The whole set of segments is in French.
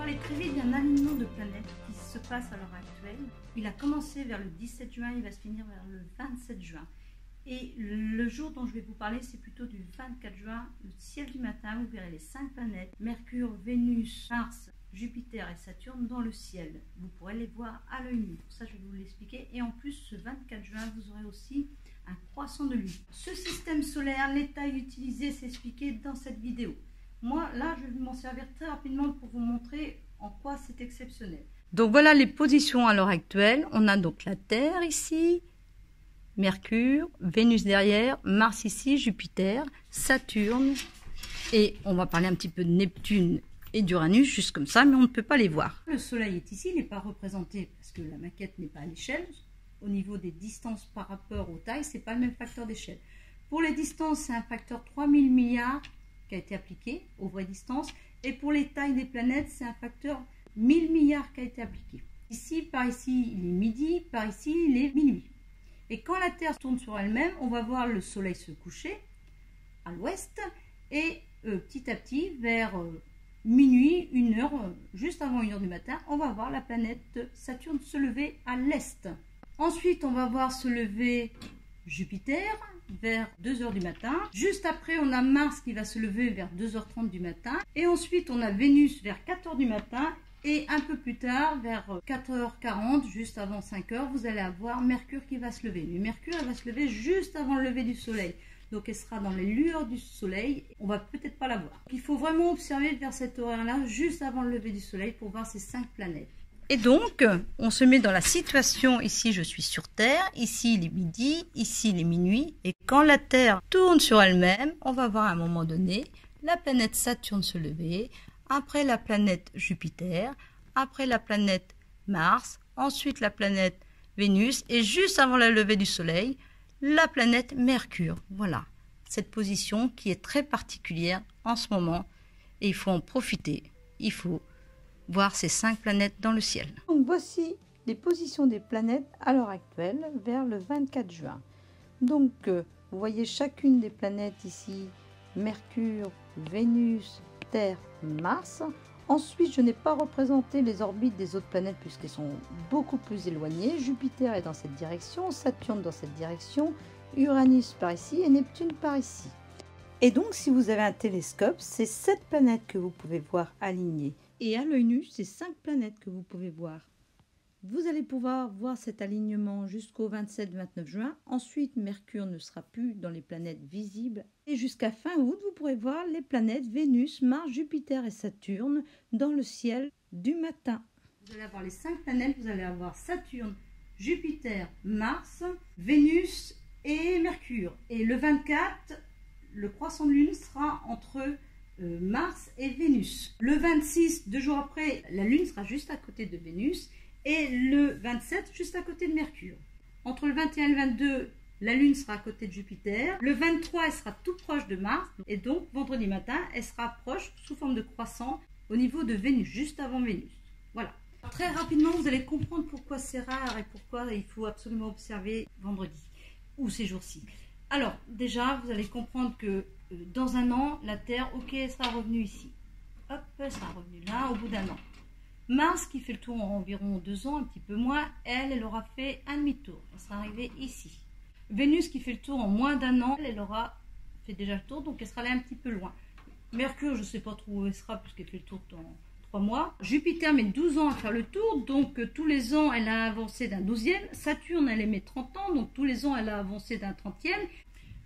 parler très vite d'un alignement de planètes qui se passe à l'heure actuelle. Il a commencé vers le 17 juin, il va se finir vers le 27 juin. Et le jour dont je vais vous parler, c'est plutôt du 24 juin, le ciel du matin, vous verrez les 5 planètes, Mercure, Vénus, Mars, Jupiter et Saturne dans le ciel. Vous pourrez les voir à l'œil nu. Pour ça, je vais vous l'expliquer. Et en plus, ce 24 juin, vous aurez aussi un croissant de lune. Ce système solaire, les tailles utilisées, c'est expliqué dans cette vidéo. Moi, là, je vais m'en servir très rapidement pour vous montrer en quoi c'est exceptionnel. Donc voilà les positions à l'heure actuelle. On a donc la Terre ici, Mercure, Vénus derrière, Mars ici, Jupiter, Saturne. Et on va parler un petit peu de Neptune et d'Uranus, juste comme ça, mais on ne peut pas les voir. Le Soleil est ici, il n'est pas représenté parce que la maquette n'est pas à l'échelle. Au niveau des distances par rapport aux tailles, ce n'est pas le même facteur d'échelle. Pour les distances, c'est un facteur 3000 milliards qui a été appliqué aux vraies distances. Et pour les tailles des planètes, c'est un facteur 1000 milliards qui a été appliqué. Ici, par ici, il est midi, par ici, il est minuit. Et quand la Terre tourne sur elle-même, on va voir le Soleil se coucher à l'ouest et petit à petit, vers minuit, 1 heure, juste avant 1 heure du matin, on va voir la planète Saturne se lever à l'est. Ensuite, on va voir se lever Jupiter vers 2 heures du matin. Juste après, on a Mars qui va se lever vers 2h30 du matin. Et ensuite, on a Vénus vers 4 heures du matin. Et un peu plus tard, vers 4h40, juste avant 5 heures, vous allez avoir Mercure qui va se lever. Mais Mercure, elle va se lever juste avant le lever du Soleil. Donc, elle sera dans les lueurs du Soleil. On va peut-être pas la voir. Il faut vraiment observer vers cet horaire-là, juste avant le lever du Soleil, pour voir ces 5 planètes. Et donc, on se met dans la situation, ici je suis sur Terre, ici il est midi, ici il est minuit. Et quand la Terre tourne sur elle-même, on va voir à un moment donné la planète Saturne se lever, après la planète Jupiter, après la planète Mars, ensuite la planète Vénus et juste avant la levée du Soleil, la planète Mercure. Voilà, cette position qui est très particulière en ce moment et il faut en profiter, il faut voir ces 5 planètes dans le ciel. Donc voici les positions des planètes à l'heure actuelle vers le 24 juin. Donc vous voyez chacune des planètes ici, Mercure, Vénus, Terre, Mars. Ensuite, je n'ai pas représenté les orbites des autres planètes puisqu'elles sont beaucoup plus éloignées. Jupiter est dans cette direction, Saturne dans cette direction, Uranus par ici et Neptune par ici. Et donc si vous avez un télescope, c'est 7 planètes que vous pouvez voir alignées. Et à l'œil nu, c'est 5 planètes que vous pouvez voir. Vous allez pouvoir voir cet alignement jusqu'au 27-29 juin. Ensuite, Mercure ne sera plus dans les planètes visibles. Et jusqu'à fin août, vous pourrez voir les planètes Vénus, Mars, Jupiter et Saturne dans le ciel du matin. Vous allez avoir les 5 planètes. Vous allez avoir Saturne, Jupiter, Mars, Vénus et Mercure. Et le 24, le croissant de lune sera entre Mars et Vénus. Le 26, 2 jours après, la Lune sera juste à côté de Vénus et le 27, juste à côté de Mercure. Entre le 21 et le 22, la Lune sera à côté de Jupiter. Le 23, elle sera tout proche de Mars et donc vendredi matin, elle sera proche sous forme de croissant au niveau de Vénus, juste avant Vénus. Voilà. Très rapidement, vous allez comprendre pourquoi c'est rare et pourquoi il faut absolument observer vendredi ou ces jours-ci. Alors, déjà, vous allez comprendre que dans un an, la Terre, ok, elle sera revenue ici. Hop, elle sera revenue là, au bout d'un an. Mars, qui fait le tour en environ 2 ans, un petit peu moins, elle aura fait un demi-tour. Elle sera arrivée ici. Vénus, qui fait le tour en moins d'1 an, elle aura fait déjà le tour, donc elle sera allée un petit peu loin. Mercure, je ne sais pas trop où elle sera, puisqu'elle fait le tour dans 3 mois. Jupiter met 12 ans à faire le tour, donc tous les ans, elle a avancé d'un 12e. Saturne, elle met 30 ans, donc tous les ans, elle a avancé d'un 30e.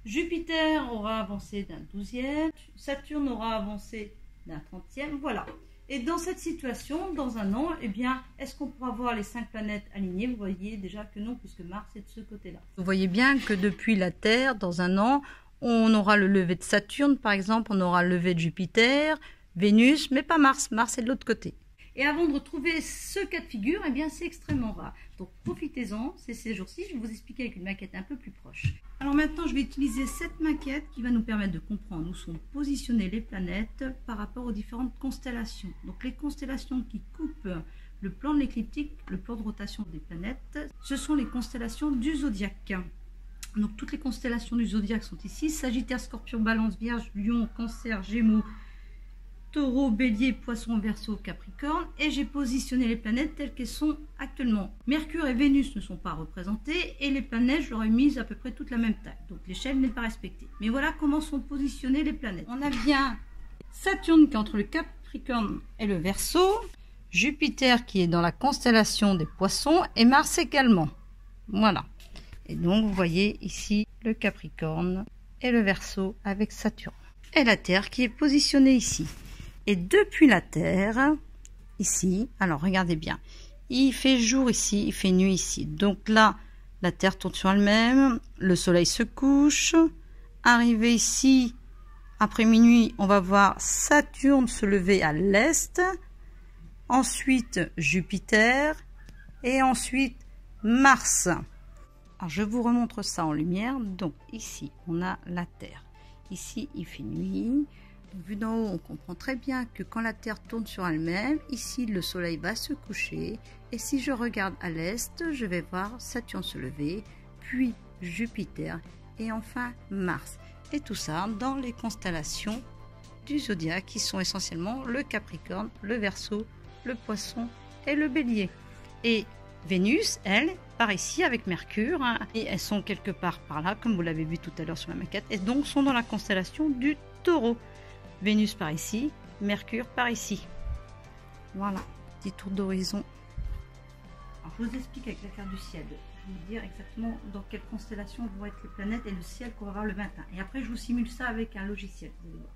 Jupiter aura avancé d'un 12e, Saturne aura avancé d'un 30e, voilà. Et dans cette situation, dans un an, eh bien, est-ce qu'on pourra voir les 5 planètes alignées? Vous voyez déjà que non, puisque Mars est de ce côté-là. Vous voyez bien que depuis la Terre, dans un an, on aura le lever de Saturne, par exemple, on aura le lever de Jupiter, Vénus, mais pas Mars. Mars est de l'autre côté. Et avant de retrouver ce cas de figure, eh bien, c'est extrêmement rare. Donc, profitez-en, c'est ces jours-ci. Je vais vous expliquer avec une maquette un peu plus proche. Alors maintenant, je vais utiliser cette maquette qui va nous permettre de comprendre où sont positionnées les planètes par rapport aux différentes constellations. Donc, les constellations qui coupent le plan de l'écliptique, le plan de rotation des planètes, ce sont les constellations du zodiaque. Donc, toutes les constellations du zodiaque sont ici. Sagittaire, Scorpion, Balance, Vierge, Lion, Cancer, Gémeaux, Taureau, Bélier, Poisson, Verseau, Capricorne et j'ai positionné les planètes telles qu'elles sont actuellement. Mercure et Vénus ne sont pas représentées et les planètes, je leur ai mis à peu près toute la même taille. Donc l'échelle n'est pas respectée. Mais voilà comment sont positionnées les planètes. On a bien Saturne qui est entre le Capricorne et le Verseau, Jupiter qui est dans la constellation des Poissons et Mars également. Voilà. Et donc vous voyez ici le Capricorne et le Verseau avec Saturne. Et la Terre qui est positionnée ici. Et depuis la Terre, ici, alors regardez bien, il fait jour ici, il fait nuit ici. Donc là, la Terre tourne sur elle-même, le Soleil se couche. Arrivé ici, après minuit, on va voir Saturne se lever à l'est. Ensuite, Jupiter. Et ensuite, Mars. Alors, je vous remontre ça en lumière. Donc ici, on a la Terre. Ici, il fait nuit. Vu d'en haut, on comprend très bien que quand la Terre tourne sur elle-même, ici, le Soleil va se coucher. Et si je regarde à l'est, je vais voir Saturne se lever, puis Jupiter et enfin Mars. Et tout ça dans les constellations du zodiaque qui sont essentiellement le Capricorne, le Verseau, le Poisson et le Bélier. Et Vénus, elle, par ici avec Mercure, hein, et elles sont quelque part par là, comme vous l'avez vu tout à l'heure sur la maquette, et donc sont dans la constellation du Taureau. Vénus par ici, Mercure par ici. Voilà, petit tour d'horizon. Je vous explique avec la carte du ciel. Je vais vous dire exactement dans quelle constellation vont être les planètes et le ciel qu'on va voir le matin. Et après, je vous simule ça avec un logiciel. Vous allez voir.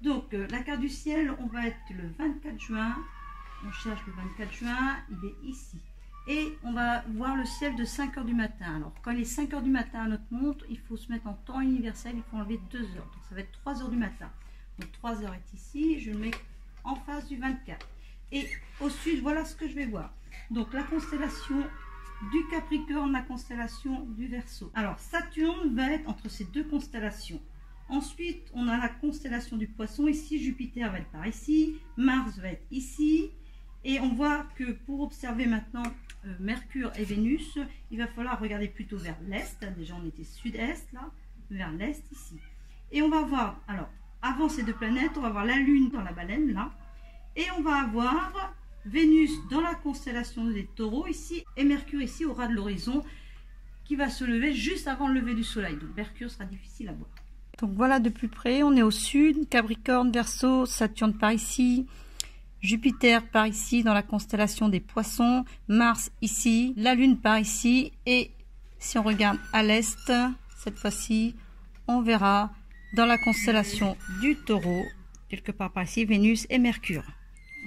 Donc, la carte du ciel, on va être le 24 juin. On cherche le 24 juin, il est ici. Et on va voir le ciel de 5 h du matin. Alors, quand il est 5 h du matin à notre montre, il faut se mettre en temps universel, il faut enlever 2 heures. Donc, ça va être 3 h du matin. Donc, 3 heures est ici, je le mets en face du 24. Et au sud, voilà ce que je vais voir. Donc, la constellation du Capricorne, la constellation du Verseau. Alors, Saturne va être entre ces deux constellations. Ensuite, on a la constellation du Poisson ici, Jupiter va être par ici, Mars va être ici. Et on voit que pour observer maintenant Mercure et Vénus, il va falloir regarder plutôt vers l'est. Déjà, on était sud-est, là, vers l'est, ici. Et on va voir, alors, avant ces deux planètes, on va voir la Lune dans la baleine, là. Et on va avoir Vénus dans la constellation des Taureaux, ici, et Mercure ici, au ras de l'horizon, qui va se lever juste avant le lever du Soleil. Donc, Mercure sera difficile à voir. Donc, voilà de plus près, on est au sud, Capricorne, Verseau, Saturne par ici, Jupiter par ici dans la constellation des Poissons, Mars ici, la Lune par ici et si on regarde à l'est, cette fois-ci, on verra dans la constellation du Taureau, quelque part par ici, Vénus et Mercure.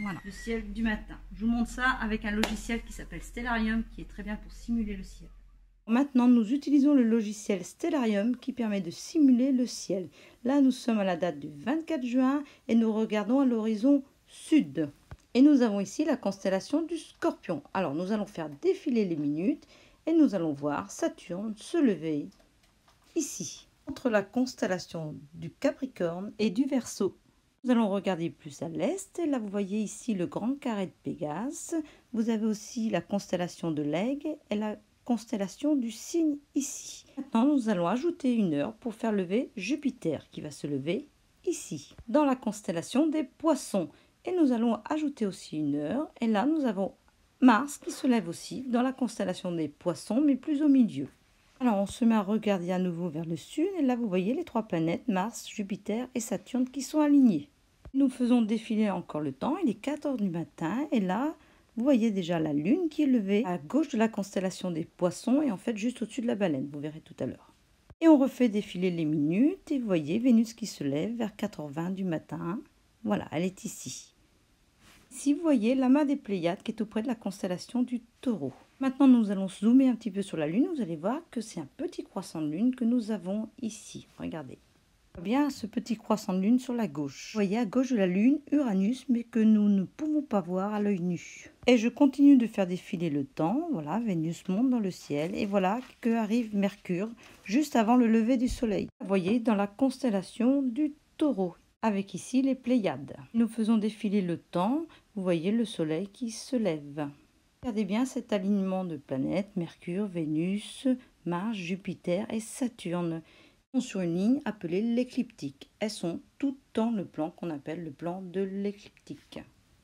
Voilà, le ciel du matin. Je vous montre ça avec un logiciel qui s'appelle Stellarium qui est très bien pour simuler le ciel. Maintenant, nous utilisons le logiciel Stellarium qui permet de simuler le ciel. Là, nous sommes à la date du 24 juin et nous regardons à l'horizon sud. Et nous avons ici la constellation du Scorpion. Alors, nous allons faire défiler les minutes et nous allons voir Saturne se lever ici, entre la constellation du Capricorne et du Verseau. Nous allons regarder plus à l'est. Et là, vous voyez ici le grand carré de Pégase. Vous avez aussi la constellation de l'Aigle et la constellation du Cygne ici. Maintenant, nous allons ajouter une heure pour faire lever Jupiter qui va se lever ici, dans la constellation des Poissons. Et nous allons ajouter aussi une heure. Et là, nous avons Mars qui se lève aussi dans la constellation des Poissons, mais plus au milieu. Alors, on se met à regarder à nouveau vers le sud. Et là, vous voyez les trois planètes, Mars, Jupiter et Saturne, qui sont alignées. Nous faisons défiler encore le temps. Il est 4 h du matin. Et là, vous voyez déjà la Lune qui est levée à gauche de la constellation des Poissons. Et en fait, juste au-dessus de la baleine. Vous verrez tout à l'heure. Et on refait défiler les minutes. Et vous voyez Vénus qui se lève vers 4 h 20 du matin. Voilà, elle est ici. Ici, vous voyez l'amas des Pléiades qui est auprès de la constellation du Taureau. Maintenant, nous allons zoomer un petit peu sur la Lune. Vous allez voir que c'est un petit croissant de Lune que nous avons ici. Regardez. Bien ce petit croissant de Lune sur la gauche. Vous voyez à gauche de la Lune, Uranus, mais que nous ne pouvons pas voir à l'œil nu. Et je continue de faire défiler le temps. Voilà, Vénus monte dans le ciel. Et voilà que arrive Mercure juste avant le lever du Soleil. Vous voyez dans la constellation du Taureau, avec ici les Pléiades. Nous faisons défiler le temps. Vous voyez le Soleil qui se lève. Regardez bien cet alignement de planètes, Mercure, Vénus, Mars, Jupiter et Saturne. sur une ligne appelée l'écliptique. Elles sont toutes dans le plan qu'on appelle le plan de l'écliptique,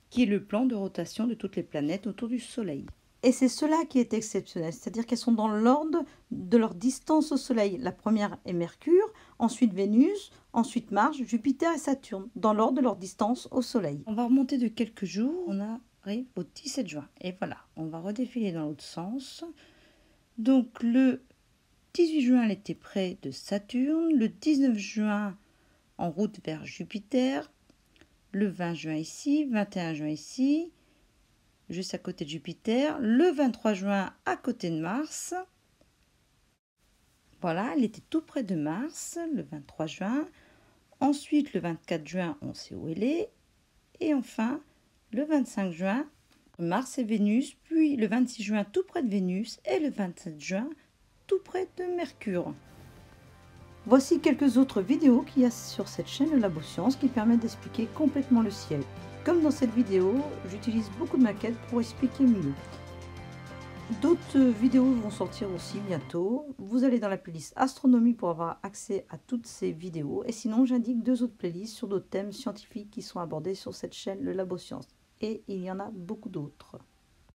qui est le plan de rotation de toutes les planètes autour du Soleil. Et c'est cela qui est exceptionnel, c'est-à-dire qu'elles sont dans l'ordre de leur distance au Soleil. La première est Mercure, ensuite Vénus, ensuite Mars, Jupiter et Saturne, dans l'ordre de leur distance au Soleil. On va remonter de quelques jours, on arrive au 17 juin. Et voilà, on va redéfiler dans l'autre sens. Donc le 18 juin, elle était près de Saturne. Le 19 juin, en route vers Jupiter. Le 20 juin ici. 21 juin ici, juste à côté de Jupiter. Le 23 juin, à côté de Mars. Voilà, elle était tout près de Mars, le 23 juin. Ensuite, le 24 juin, on sait où elle est. Et enfin, le 25 juin, Mars et Vénus. Puis le 26 juin, tout près de Vénus. Et le 27 juin, tout près de Mercure. Voici quelques autres vidéos qu'il y a sur cette chaîne Le Labo Science qui permettent d'expliquer complètement le ciel. Comme dans cette vidéo, j'utilise beaucoup de maquettes pour expliquer mieux. D'autres vidéos vont sortir aussi bientôt. Vous allez dans la playlist Astronomie pour avoir accès à toutes ces vidéos. Et sinon, j'indique 2 autres playlists sur d'autres thèmes scientifiques qui sont abordés sur cette chaîne Le Labo Science. Et il y en a beaucoup d'autres.